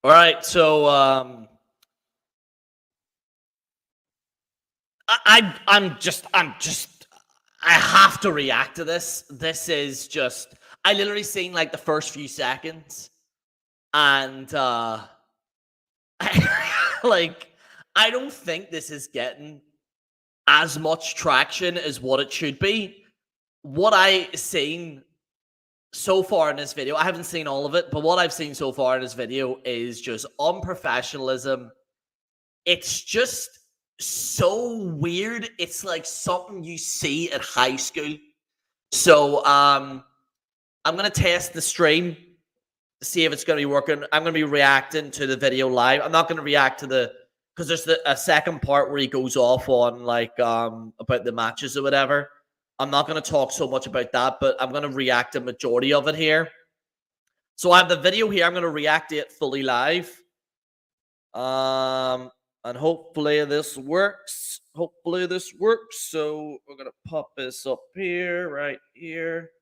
All right, so I'm just I have to react to this. This is just I literally seen like the first few seconds, and like I don't think this is getting as much traction as what it should be. What I seen so far in this video, I haven't seen all of it, but what I've seen so far in this video is just unprofessionalism. It's just so weird. It's like something you see at high school. So I'm gonna test the stream to see if it's gonna be working. I'm gonna be reacting to the video live. I'm not gonna react to the because there's a second part where he goes off on like about the matches or whatever. I'm not going to talk so much about that, but I'm going to react to majority of it here. So I have the video here. I'm going to react to it fully live. And hopefully this works. Hopefully this works. So we're going to pop this up here, right here.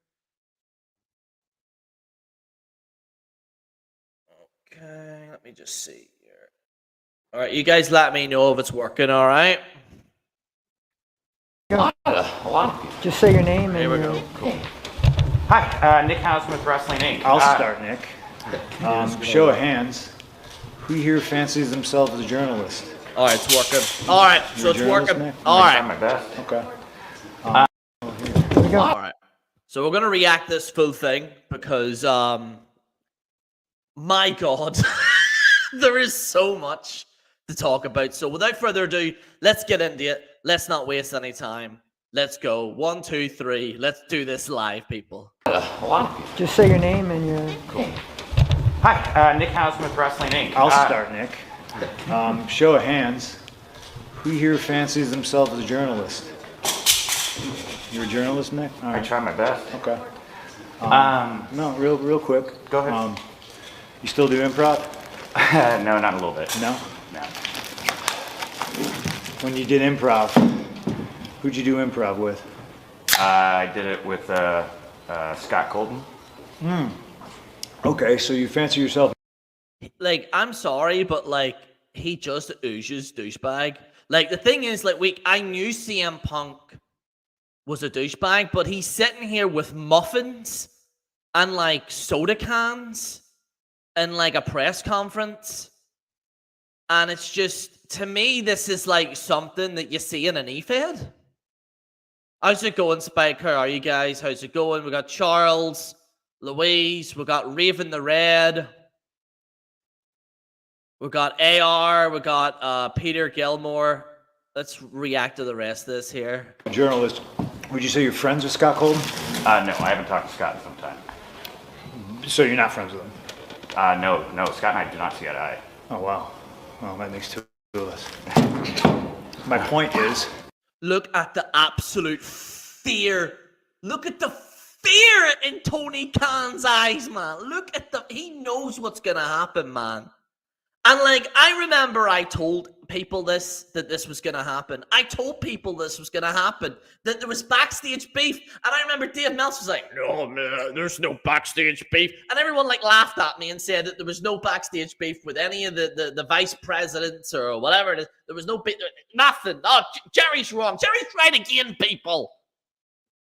Okay, let me just see here. All right, you guys let me know if it's working, all right? Just say your name and Here we go. Cool. Hi, Nick Housen with Wrestling Inc. I'll start, Nick. Show of hands. Who here fancies themselves as a journalist? All right, it's working. All right, so it's working. Nick? All I right. tried my best. Okay. All right. So we're gonna react this full thing because my God, there is so much to talk about. So without further ado, let's get into it. Let's not waste any time. Let's go. 1, 2, 3. Let's do this live, people. just say your name and your. Cool. Hi, Nick Housen with Wrestling Inc. I'll start, Nick. Show of hands. Who here fancies themselves as a journalist? You're a journalist, Nick? All I right. tried my best. Okay. No, real quick. Go ahead. You still do improv? No, not a little bit. No? No. When you did improv, who'd you do improv with? I did it with Scott Colton. Okay, so you fancy yourself. Like, I'm sorry, but like, he just oozes douchebag. Like, the thing is, like, I knew CM Punk was a douchebag, but he's sitting here with muffins and like soda cans and like a press conference. And it's just, to me, this is like something that you see in an E-Fed. How's it going, Spike? How are you guys? How's it going? We got Charles, Louise, we got Raven the Red, we got AR, we got Peter Gilmore. Let's react to the rest of this here. Journalist, would you say you're friends with Scott Colton? No, I haven't talked to Scott in some time. So you're not friends with him? No, Scott and I do not see eye to eye. Oh, wow. Well, that makes two of us. My point is... Look at the absolute fear. Look at the fear in Tony Khan's eyes, man. Look at he knows what's going to happen, man. And like, I remember I told people that this was going to happen. I told people this was going to happen, that there was backstage beef. And I remember Dave Meltzer was like, no, man, there's no backstage beef. And everyone like laughed at me and said that there was no backstage beef with any of the vice presidents or whatever it is. There was no beef, nothing. Oh, Jerry's wrong. Jerry's right again, people.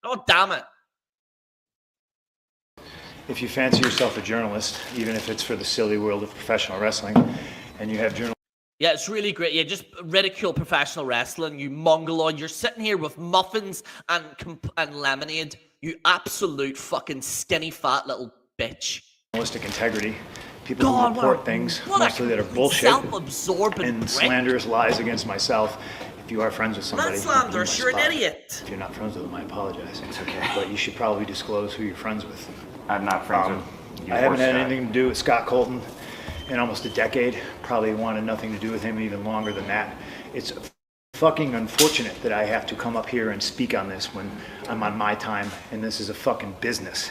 God damn it. If you fancy yourself a journalist, even if it's for the silly world of professional wrestling, and you have journalists... Yeah, it's really great. Yeah, just ridicule professional wrestling, you mongoloid. You're sitting here with muffins and lemonade. You absolute fucking skinny fat little bitch. Journalistic integrity. People who report things, mostly that are bullshit, and slanderous lies against myself. If you are friends with somebody... Not slanderous, you're an idiot. If you're not friends with them, I apologize. It's okay. But you should probably disclose who you're friends with. I'm not friends with you. I haven't had anything to do with Scott Colton in almost a decade. Probably wanted nothing to do with him even longer than that. It's fucking unfortunate that I have to come up here and speak on this when I'm on my time and this is a fucking business.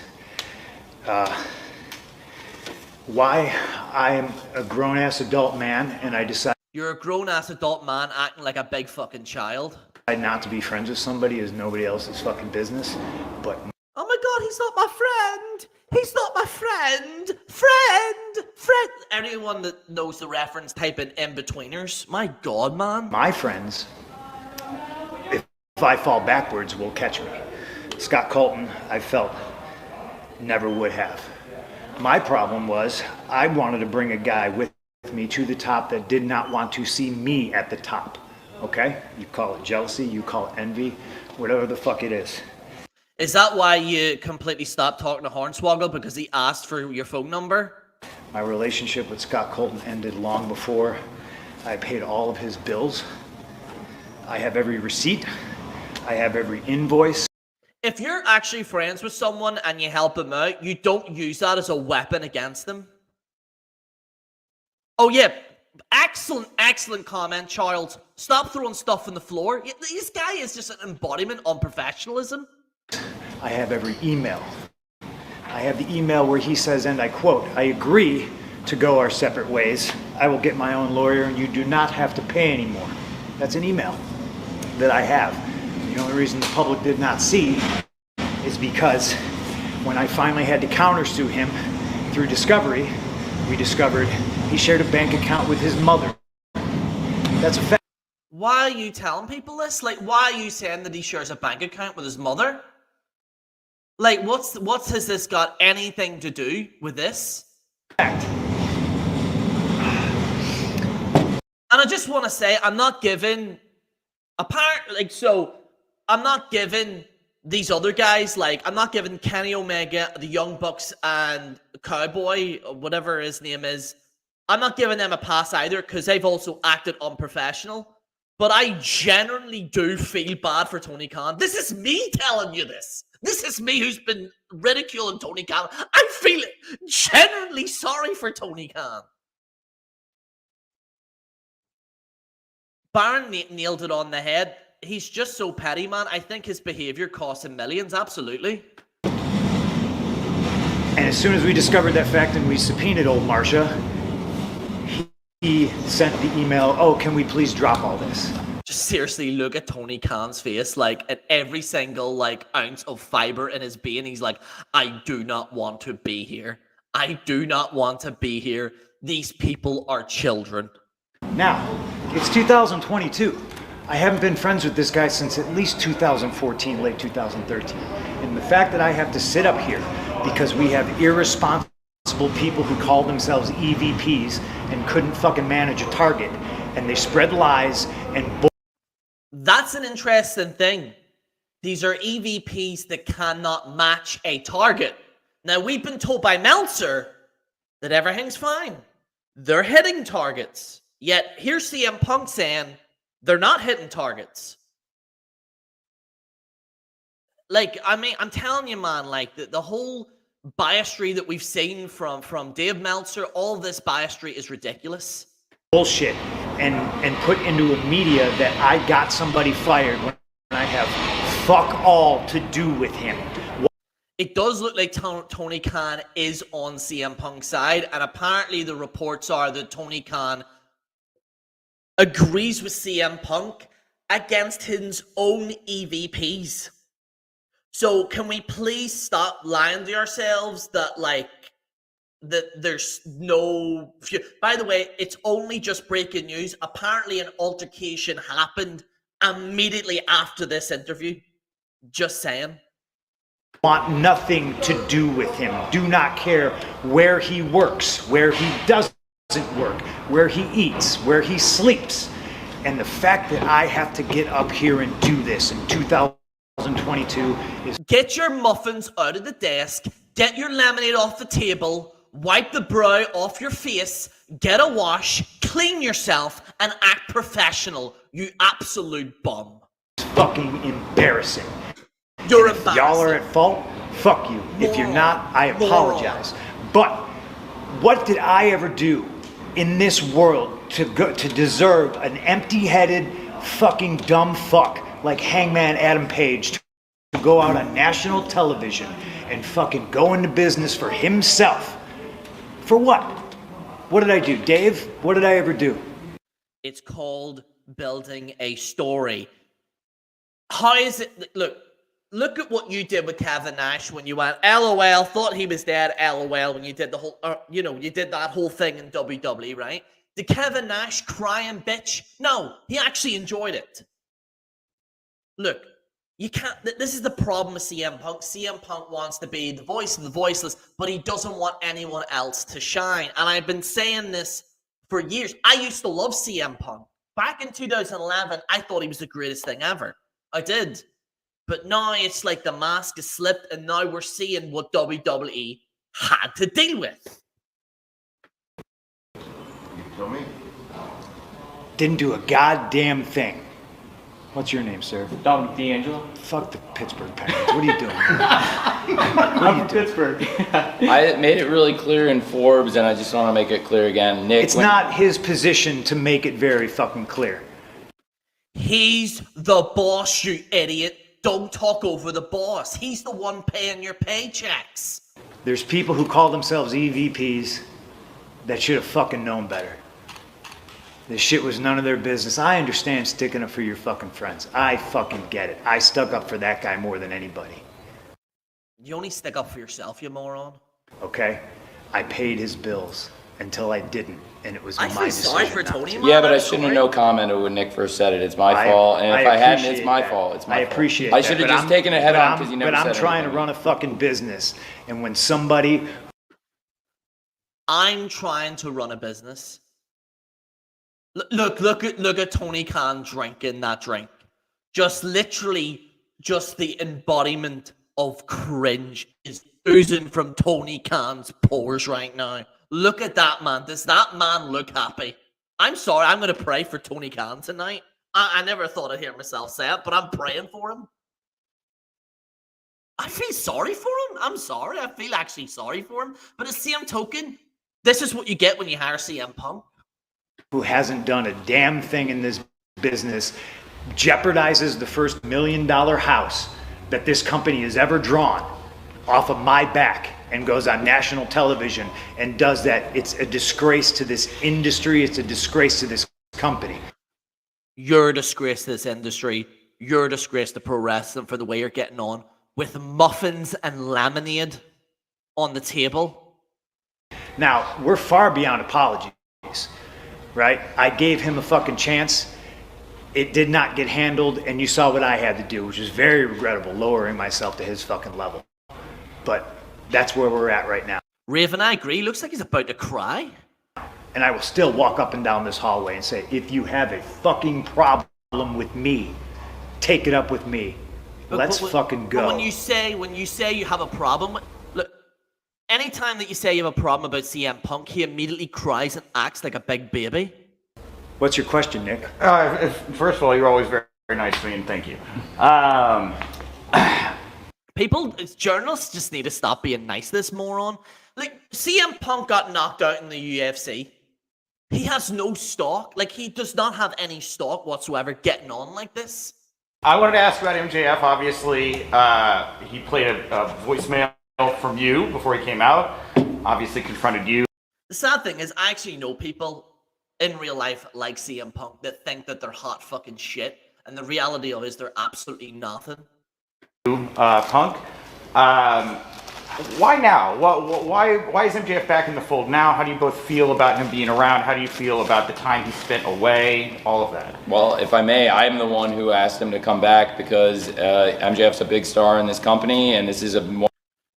Why I'm a grown-ass adult man and I decide... You're a grown-ass adult man acting like a big fucking child. Not to be friends with somebody is nobody else's fucking business, but... Oh my God, he's not my friend. He's not my friend. Friend. Anyone that knows the reference, type in in-betweeners. My God, man. My friends, if I fall backwards, will catch me. Scott Colton, I felt, never would have. My problem was I wanted to bring a guy with me to the top that did not want to see me at the top. Okay? You call it jealousy, you call it envy, whatever the fuck it is. Is that why you completely stopped talking to Hornswoggle, because he asked for your phone number? My relationship with Scott Colton ended long before I paid all of his bills. I have every receipt. I have every invoice. If you're actually friends with someone and you help them out, you don't use that as a weapon against them. Oh yeah, excellent comment, Charles. Stop throwing stuff on the floor. This guy is just an embodiment on professionalism. I have every email. I have the email where he says, and I quote, "I agree to go our separate ways. I will get my own lawyer and you do not have to pay anymore." That's an email that I have. The only reason the public did not see is because when I finally had to countersue him through discovery, we discovered he shared a bank account with his mother. That's a fact. Why are you telling people this? Like, why are you saying that he shares a bank account with his mother? Like, what has this got anything to do with this? Fact. And I just want to say, I'm not giving I'm not giving these other guys, like, I'm not giving Kenny Omega, the Young Bucks, and Cowboy, or whatever his name is, I'm not giving them a pass either, because they've also acted unprofessional. But I genuinely do feel bad for Tony Khan. This is me telling you this. This is me who's been ridiculing Tony Khan. I feel genuinely sorry for Tony Khan. Baron nailed it on the head. He's just so petty, man. I think his behavior cost him millions, absolutely. And as soon as we discovered that fact and we subpoenaed old Marcia, he sent the email, "Oh, can we please drop all this?" Just seriously look at Tony Khan's face, like, at every single, like, ounce of fiber in his being. He's like, I do not want to be here. I do not want to be here. These people are children. Now, it's 2022. I haven't been friends with this guy since at least 2014, late 2013. And the fact that I have to sit up here because we have irresponsible people who call themselves EVPs and couldn't fucking manage a target, and they spread lies and That's an interesting thing. These are EVPs that cannot match a target. Now, we've been told by Meltzer that everything's fine. They're hitting targets. Yet, here's CM Punk saying they're not hitting targets. Like, I mean, I'm telling you, man, like, the whole biasry that we've seen from Dave Meltzer, all this biasry is ridiculous. bullshit and put into a media that I got somebody fired when I have fuck all to do with him. It does look like Tony Khan is on CM Punk's side, and apparently the reports are that Tony Khan agrees with CM Punk against his own EVPs. So can we please stop lying to ourselves that, like, that there's no... By the way, it's only just breaking news. Apparently an altercation happened immediately after this interview. Just saying. Want nothing to do with him. Do not care where he works, where he doesn't work, where he eats, where he sleeps. And the fact that I have to get up here and do this in 2022 is... Get your muffins out of the desk, get your lemonade off the table, wipe the brow off your face, get a wash, clean yourself, and act professional, you absolute bum. It's fucking embarrassing. You're If y'all are at fault, fuck you. If you're not, I apologize. But what did I ever do in this world to deserve an empty-headed fucking dumb fuck like Hangman Adam Page to go out on national television and fucking go into business for himself? For what? What did I do, Dave? What did I ever do? It's called building a story. How is it? Look, look at what you did with Kevin Nash when you went LOL, thought he was dead, LOL, when you did the whole, you did that whole thing in WWE, right? Did Kevin Nash cry and bitch? No, he actually enjoyed it. Look, you can't, this is the problem with CM Punk. CM Punk wants to be the voice of the voiceless, but he doesn't want anyone else to shine. And I've been saying this for years. I used to love CM Punk. Back in 2011, I thought he was the greatest thing ever. I did. But now it's like the mask has slipped, and now we're seeing what WWE had to deal with. You tell me. Didn't do a goddamn thing. What's your name, sir? Dominic D'Angelo. Fuck the Pittsburgh Penguins. What are you doing? I'm from Pittsburgh. I made it really clear in Forbes, and I just want to make it clear again. Nick, it's not his position to make it very fucking clear. He's the boss, you idiot. Don't talk over the boss. He's the one paying your paychecks. There's people who call themselves EVPs that should have fucking known better. This shit was none of their business. I understand sticking up for your fucking friends. I fucking get it. I stuck up for that guy more than anybody. You only stick up for yourself, you moron. Okay? I paid his bills until I didn't, and it was my decision. I feel sorry for Tony, man. Yeah, but I shouldn't have no commented when Nick first said it. It's my fault, and if I hadn't, it's my fault. It's my fault. I appreciate that. I should have just taken it head on because you never said But I'm trying anything. to run a fucking business, and when somebody... I'm trying to run a business. Look at Tony Khan drinking that drink. Just literally, just the embodiment of cringe is oozing from Tony Khan's pores right now. Look at that, man. Does that man look happy? I'm sorry, I'm going to pray for Tony Khan tonight. I never thought I'd hear myself say it, but I'm praying for him. I feel sorry for him. I'm sorry. I feel actually sorry for him. But at the same token, this is what you get when you hire CM Punk. Who hasn't done a damn thing in this business, jeopardizes the first $1 million house that this company has ever drawn off of my back and goes on national television and does that. It's a disgrace to this industry. It's a disgrace to this company. You're a disgrace to this industry. You're a disgrace to pro wrestling for the way you're getting on with muffins and lemonade on the table. Now, we're far beyond apologies, right? I gave him a fucking chance. It did not get handled, and you saw what I had to do, which is very regrettable, lowering myself to his fucking level. But that's where we're at right now. Raven, I agree. Looks like he's about to cry. And I will still walk up and down this hallway and say, if you have a fucking problem with me, take it up with me. Let's fucking go. But when you say you have a problem, look, anytime that you say you have a problem about CM Punk, he immediately cries and acts like a big baby. What's your question, Nick? First of all, you're always very, very nice to me, and thank you. Journalists just need to stop being nice to this moron. Like, CM Punk got knocked out in the UFC. He has no stock. Like, he does not have any stock whatsoever getting on like this. I wanted to ask about MJF. Obviously, he played a voicemail from you before he came out. Obviously confronted you. The sad thing is, I actually know people in real life like CM Punk that think that they're hot fucking shit. And the reality of it is they're absolutely nothing. Punk. Why now? Why is MJF back in the fold now? How do you both feel about him being around? How do you feel about the time he spent away? All of that. Well, if I may, I'm the one who asked him to come back because MJF's a big star in this company, and this is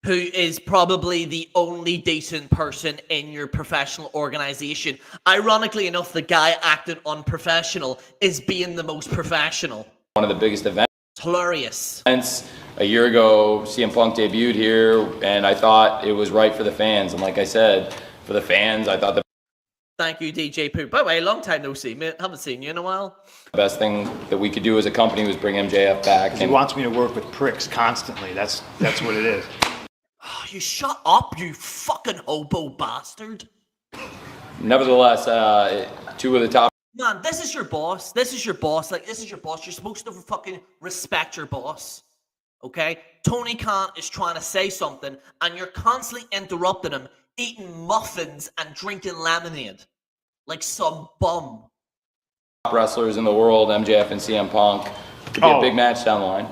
who is probably the only decent person in your professional organization. Ironically enough, the guy acting unprofessional is being the most professional. one of the biggest events. It's hilarious. A year ago, CM Punk debuted here, and I thought it was right for the fans. And like I said, for the fans, I thought the Thank you, DJ Pooh. By the way, long time no see, mate. Haven't seen you in a while. best thing that we could do as a company was bring MJF back. He wants me to work with pricks constantly. That's what it is. Oh, you shut up, you fucking hobo bastard. Nevertheless, two of the top. Man, this is your boss. This is your boss. Like, this is your boss. You're supposed to fucking respect your boss. Okay? Tony Khan is trying to say something, and you're constantly interrupting him, eating muffins and drinking lemonade. Like some bum. Top wrestlers in the world, MJF and CM Punk. Could be a big match down the line.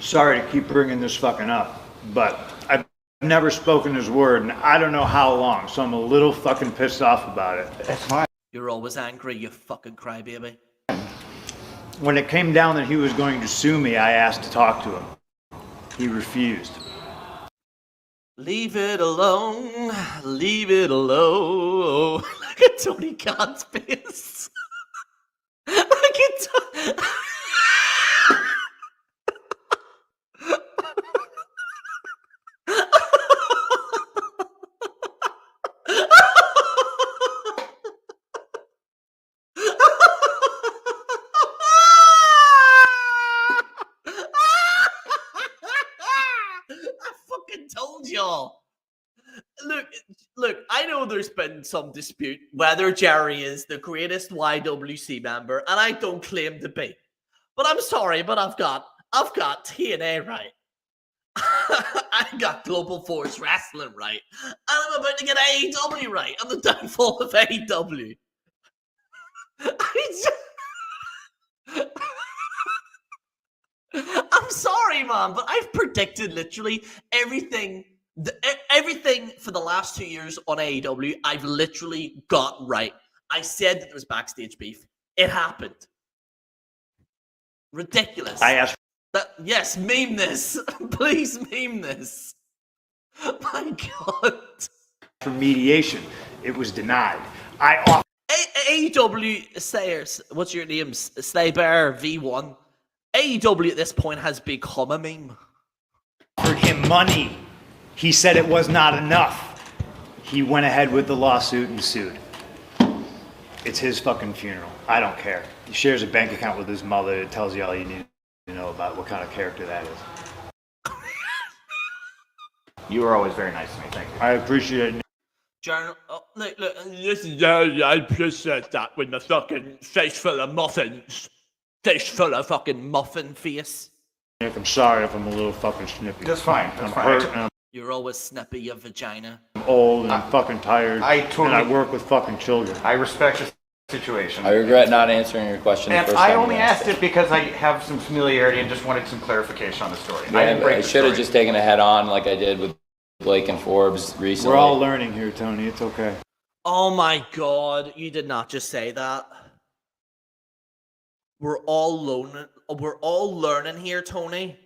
Sorry to keep bringing this fucking up, but I've never spoken his word, and I don't know how long, so I'm a little fucking pissed off about it. That's fine. You're always angry, you fucking crybaby. When it came down that he was going to sue me, I asked to talk to him. He refused. Leave it alone. Leave it alone. Look at Tony Khan's face. Look at I fucking told y'all. Look, I know there's been some dispute whether Jerry is the greatest YWC member, and I don't claim to be. But I'm sorry, but I've got TNA right. I got Global Force Wrestling right. And I'm about to get AEW right. And the downfall of AEW. I'm sorry, man, but I've predicted literally everything for the last 2 years on AEW. I've literally got right. I said that there was backstage beef. It happened. Ridiculous. I asked Yes, meme this. Please meme this. My God. for mediation. It was denied. AEW Slayers, what's your name? Slaybear V1. AEW at this point has become a meme. Offered him money. He said it was not enough. He went ahead with the lawsuit and sued. It's his fucking funeral. I don't care. He shares a bank account with his mother. It tells you all you need to know about what kind of character that is. You were always very nice to me. Thank you. I appreciate it. Journal. Oh, look. This is I just said that with my fucking face full of muffins. Face full of fucking muffin face. Nick, I'm sorry if I'm a little fucking snippy. That's fine. That's I'm fine. hurt and You're always snippy, your vagina. I'm old and I'm fucking tired. totally- and I work with fucking children. I respect the situation. I regret not answering your question the And first I time only you asked it because I have some familiarity and just wanted some clarification on the story. I didn't break I the should have story. just taken it head on like I did with Blake and Forbes recently. We're all learning here, Tony. It's okay. Oh my God, you did not just say that. We're all learning here, Tony.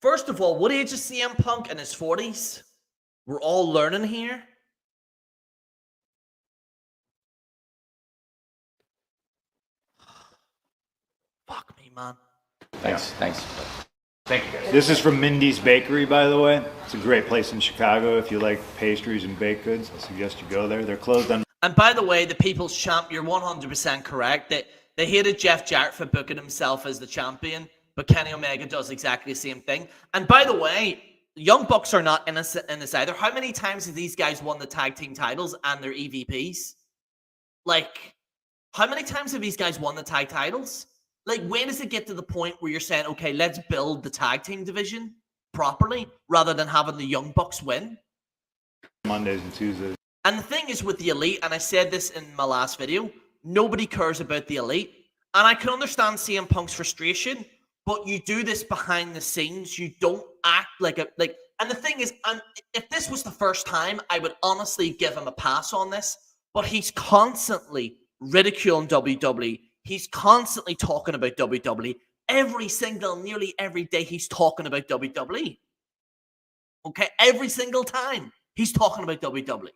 First of all, what age is CM Punk? In his 40s? We're all learning here. Fuck me, man. Thanks. Thank you, guys. This is from Mindy's Bakery, by the way. It's a great place in Chicago. If you like pastries and baked goods, I suggest you go there. They're closed on. And by the way, the People's Champ, you're 100% correct. They hated Jeff Jarrett for booking himself as the champion, but Kenny Omega does exactly the same thing. And by the way, Young Bucks are not innocent in this either. How many times have these guys won the tag team titles and their EVPs? Like, how many times have these guys won the tag titles? Like, when does it get to the point where you're saying, okay, let's build the tag team division properly rather than having the Young Bucks win? Mondays and Tuesdays. And the thing is with the Elite, and I said this in my last video, nobody cares about the Elite. And I can understand CM Punk's frustration, but you do this behind the scenes. You don't act like and the thing is, if this was the first time, I would honestly give him a pass on this, but he's constantly ridiculing WWE. He's constantly talking about WWE. Nearly every day he's talking about WWE. Okay? Every single time he's talking about WWE.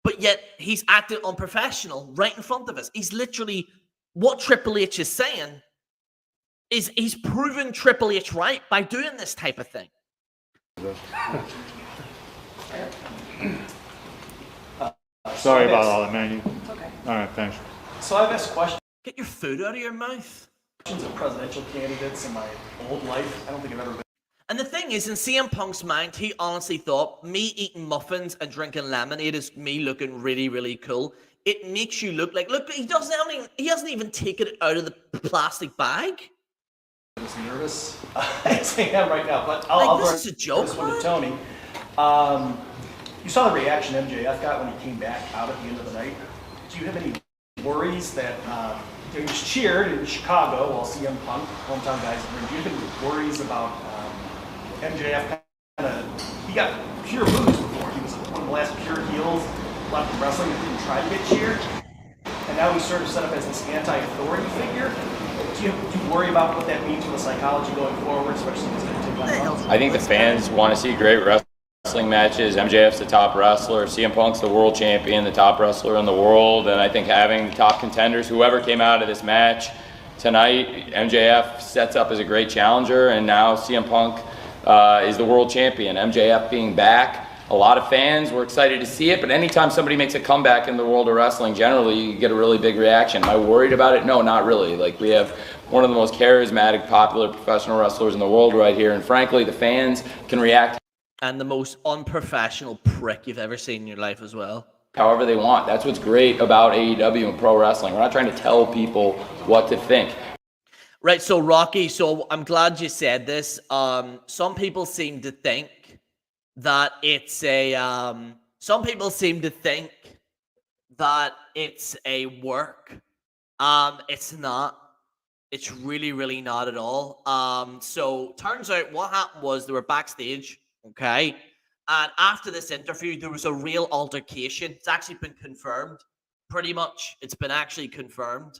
But yet he's acting unprofessional right in front of us. He's literally, what Triple H is saying is he's proven Triple H right by doing this type of thing. Sorry about all that, man. Okay. All right, thanks. So I've asked questions Get your food out of your mouth. of presidential candidates in my old life. I don't think I've ever been. And the thing is, in CM Punk's mind, he honestly thought me eating muffins and drinking lemonade is me looking really, really cool. It makes you look, he hasn't even taken it out of the plastic bag. As nervous as I am right now, but I'll This is a joke, this one man. to Tony. You saw the reaction MJF got when he came back out at the end of the night. Do you have any worries that he was cheered in Chicago while CM Punk, hometown guys, do you have any worries about MJF he got pure moves before. He was one of the last pure heels left in wrestling that didn't try to get cheered. And now he's sort of set up as this anti-authority figure. Do you worry about what that means for the psychology going forward, especially if it's going to take on? I think the fans want to see great wrestling matches. MJF's the top wrestler. CM Punk's the world champion, the top wrestler in the world. And I think having top contenders, whoever came out of this match tonight, MJF sets up as a great challenger. And now CM Punk is the world champion. MJF being back, a lot of fans were excited to see it, but anytime somebody makes a comeback in the world of wrestling, generally you get a really big reaction. Am I worried about it? No, not really. Like, we have one of the most charismatic, popular professional wrestlers in the world right here, and frankly, the fans can react. And the most unprofessional prick you've ever seen in your life as well. However they want. That's what's great about AEW and pro wrestling. We're not trying to tell people what to think. Right, so Rocky, so I'm glad you said this. Some people seem to think that it's a work. It's not. It's really, really not at all. So turns out what happened was they were backstage, okay? And after this interview, there was a real altercation. It's actually been confirmed, pretty much. It's been actually confirmed.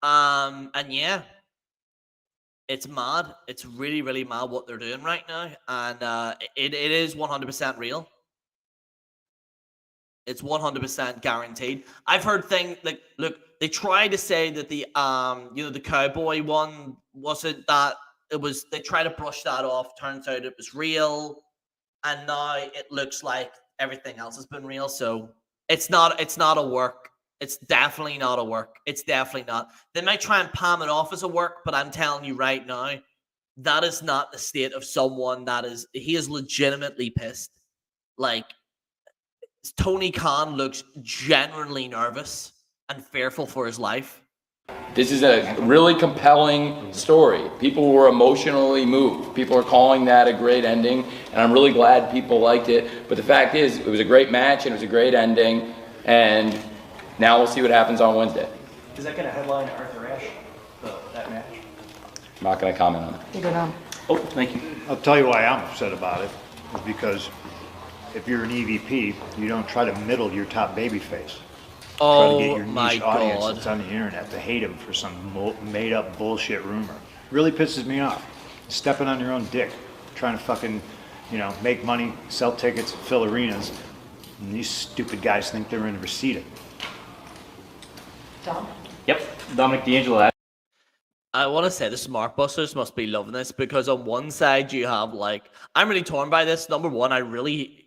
And yeah, it's mad. It's really, really mad what they're doing right now. And it is 100% real. It's 100% guaranteed. I've heard things like, look, they try to say that the the cowboy one wasn't that. It was, they try to brush that off. Turns out it was real. And now it looks like everything else has been real. So it's not a work. It's definitely not a work. It's definitely not. They might try and palm it off as a work, but I'm telling you right now, that is not the state of someone he is legitimately pissed. Like, Tony Khan looks genuinely nervous and fearful for his life. This is a really compelling story. People were emotionally moved. People are calling that a great ending, and I'm really glad people liked it. But the fact is, it was a great match, and it was a great ending, and now we'll see what happens on Wednesday. Is that going to headline Arthur Ashe, that match? I'm not going to comment on it. You go down. Oh, thank you. I'll tell you why I'm upset about it, is because if you're an EVP, you don't try to middle your top babyface. Try to get your niche audience that's on the internet to hate him for some made-up bullshit rumor. Really pisses me off. Stepping on your own dick, trying to fucking, make money, sell tickets, fill arenas, and these stupid guys think they're in Reseda. Tom? Yep, Dominic D'Angelo. I want to say the smart busters must be loving this, because on one side you have, like, I'm really torn by this. Number one, I really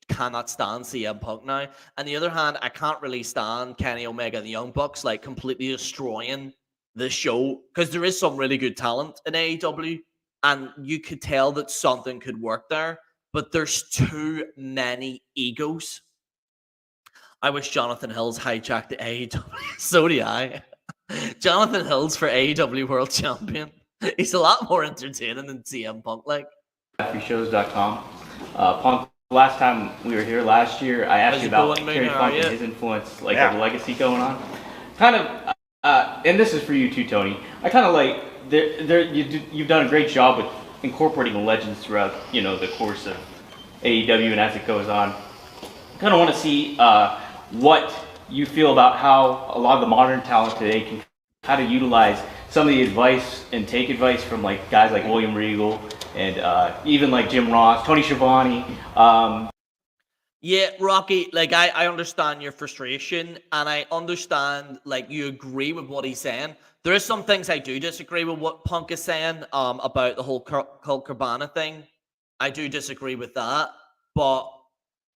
cannot stand CM Punk now. On the other hand, I can't really stand Kenny Omega and the Young Bucks, like, completely destroying the show, because there is some really good talent in AEW, and you could tell that something could work there, but there's too many egos. I wish Jonathan Hills hijacked the AEW. So do I. Jonathan Hills for AEW World Champion. He's a lot more entertaining than CM Punk, like. Shows.com. Punk, last time we were here last year, I asked you about Terry Funk and his influence, the legacy going on. Kind of, and this is for you too, Tony. I kind of like, you've done a great job with incorporating the legends throughout, the course of AEW and as it goes on. Kind of want to see what you feel about how a lot of the modern talent today can how to utilize some of the advice and take advice from like guys like William Regal and even like Jim Ross, Tony Schiavone. Yeah, Rocky, like I understand your frustration, and I understand like you agree with what he's saying. There is some things I do disagree with what Punk is saying about the whole Colt Cabana thing. I do disagree with that, but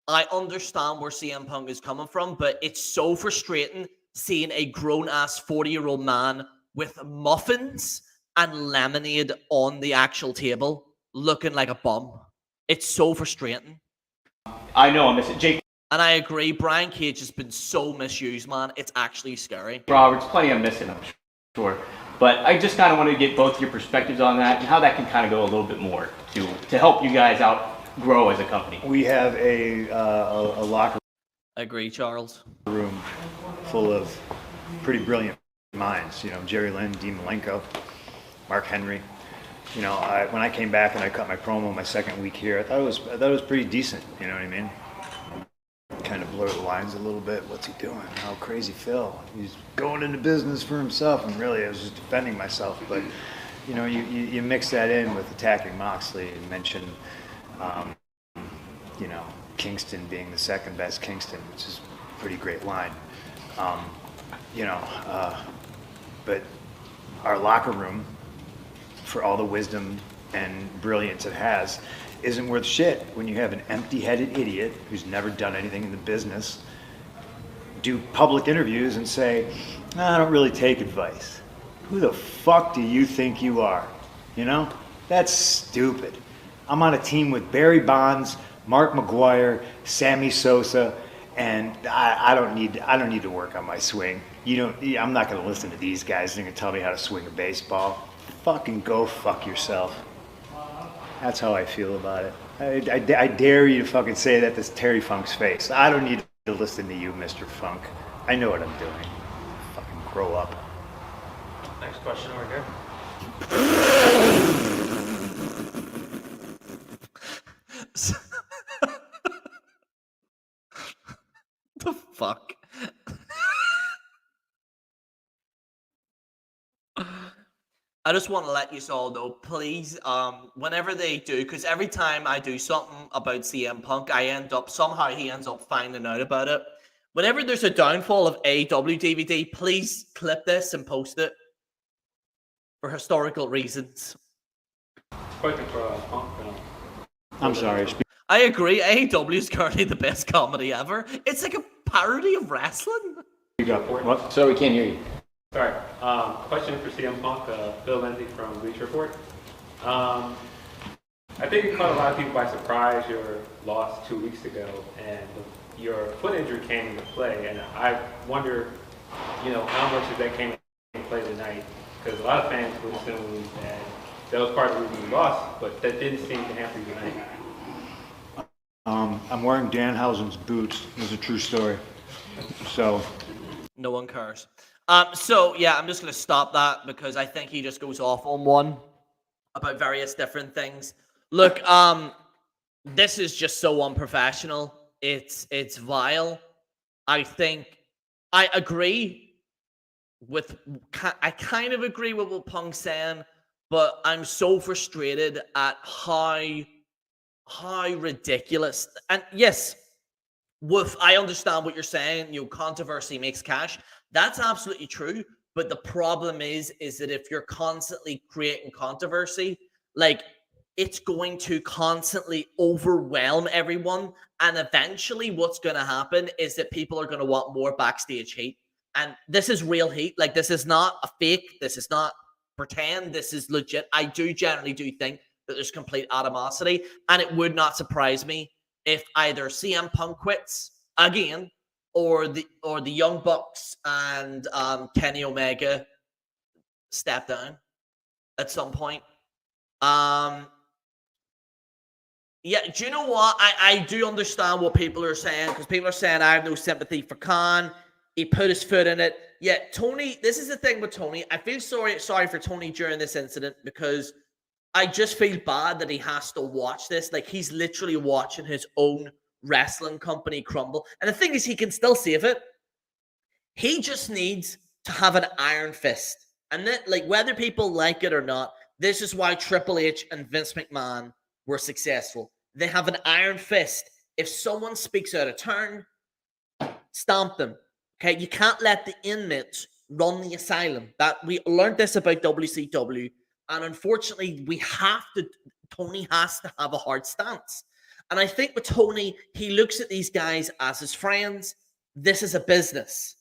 I understand where CM Punk is coming from, but it's so frustrating seeing a grown-ass 40-year-old man with muffins and lemonade on the actual table looking like a bum. It's so frustrating. I know, I miss it. Jake And I agree, Brian Cage has been so misused, man. It's actually scary. Roberts, plenty I'm missing, I'm sure. But I just kind of wanted to get both your perspectives on that and how that can kind of go a little bit more to help you guys out grow as a company. We have a locker Agree, Charles. room full of pretty brilliant minds. Jerry Lynn, Dean Malenko, Mark Henry. You know, when I came back and I cut my promo my second week here, I thought it was pretty decent. You know what I mean? Kind of blur the lines a little bit. What's he doing? How crazy Phil? He's going into business for himself, and really, I was just defending myself. But you know, you mix that in with attacking Moxley and mention, you know, Kingston being the second best Kingston, which is a pretty great line. You know, but our locker room, for all the wisdom and brilliance it has, isn't worth shit when you have an empty-headed idiot who's never done anything in the business do public interviews and say, I don't really take advice. Who the fuck do you think you are? You know? That's stupid. I'm on a team with Barry Bonds, Mark McGuire, Sammy Sosa, and I don't need to work on my swing. I'm not going to listen to these guys. They're going to tell me how to swing a baseball. Fucking go fuck yourself. That's how I feel about it. I dare you to fucking say that to Terry Funk's face. I don't need to listen to you, Mr. Funk. I know what I'm doing. Fucking grow up. Next question over here. The fuck? I just want to let you all know, please, whenever they do, because every time I do something about CM Punk, somehow he ends up finding out about it. Whenever there's a downfall of AEW DVD, please clip this and post it for historical reasons. Question for Punk. I'm sorry. I agree. AEW is currently the best comedy ever. It's like a parody of wrestling. You got what? So we can't hear you. Sorry. Question for CM Punk, Bill Lindsay from Bleacher Report. I think it caught a lot of people by surprise, your loss 2 weeks ago, and your foot injury came into play. And I wonder, you know, how much of that came into play tonight? Because a lot of fans would assume that was part of the reason you lost, but that didn't seem to hamper you tonight. I'm wearing Danhausen's boots. It's a true story. So. No one cares. So yeah, I'm just going to stop that because I think he just goes off on one about various different things. Look, this is just so unprofessional. It's vile. I think I agree with. I kind of agree with what Punk's saying, but I'm so frustrated at how ridiculous. And yes, I understand what you're saying. You know, controversy makes cash. That's absolutely true. But the problem is that if you're constantly creating controversy, like, it's going to constantly overwhelm everyone. And eventually what's going to happen is that people are going to want more backstage heat. And this is real heat. Like, this is not a fake. This is not pretend. This is legit. I generally do think that there's complete animosity. And it would not surprise me if either CM Punk quits again, or the Young Bucks and Kenny Omega step down at some point. Yeah, do you know what? I do understand what people are saying, because people are saying I have no sympathy for Khan. He put his foot in it. Yeah, Tony, this is the thing with Tony. I feel sorry for Tony during this incident, because I just feel bad that he has to watch this. Like, he's literally watching his own wrestling company crumble. And the thing is, he can still save it. He just needs to have an iron fist. And that, like, whether people like it or not, this is why Triple H and Vince McMahon were successful. They have an iron fist. If someone speaks out of turn, stomp them. Okay, you can't let the inmates run the asylum. That we learned this about WCW, and unfortunately, Tony has to have a hard stance. And I think with Tony, he looks at these guys as his friends. This is a business.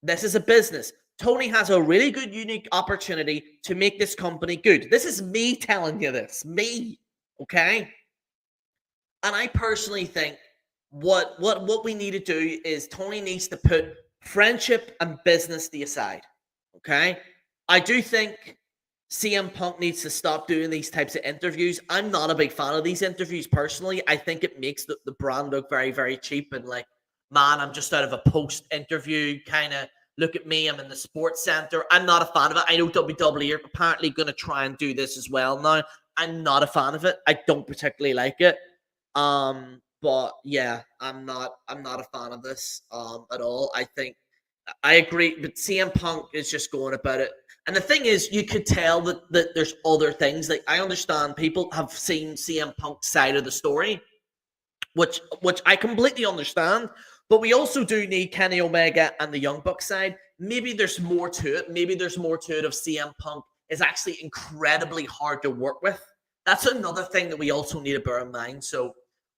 This is a business. Tony has a really good, unique opportunity to make this company good. This is me telling you this. Me. Okay? And I personally think what we need to do is Tony needs to put friendship and business to the side. Okay? I do think CM Punk needs to stop doing these types of interviews. I'm not a big fan of these interviews personally. I think it makes the brand look very, very cheap and like, man, I'm just out of a post-interview kind of look at me, I'm in the sports center. I'm not a fan of it. I know WWE are apparently going to try and do this as well now. I'm not a fan of it. I don't particularly like it. But yeah, I'm not a fan of this at all. I think I agree, but CM Punk is just going about it. And the thing is, you could tell that there's other things. Like, I understand people have seen CM Punk's side of the story, which I completely understand. But we also do need Kenny Omega and the Young Bucks side. Maybe there's more to it. Maybe there's more to it of CM Punk is actually incredibly hard to work with. That's another thing that we also need to bear in mind. So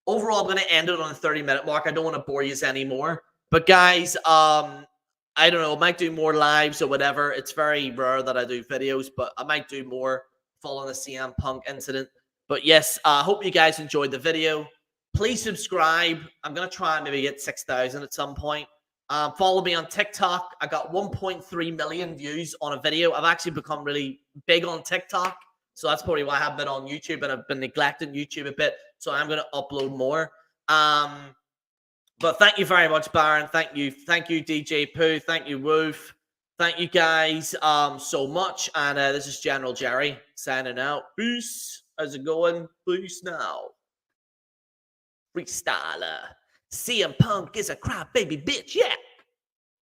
overall, I'm going to end it on the 30-minute mark. I don't want to bore you anymore. But guys, I don't know. I might do more lives or whatever. It's very rare that I do videos, but I might do more following the CM Punk incident. But yes, I hope you guys enjoyed the video. Please subscribe. I'm going to try and maybe get 6,000 at some point. Follow me on TikTok. I got 1.3 million views on a video. I've actually become really big on TikTok. So that's probably why I haven't been on YouTube, and I've been neglecting YouTube a bit. So I'm going to upload more. But thank you very much, Baron. Thank you, DJ Pooh. Thank you, Woof. Thank you guys so much. And this is General Jerry signing out. Peace. How's it going? Peace now. Freestyler. CM Punk is a crybaby bitch. Yeah.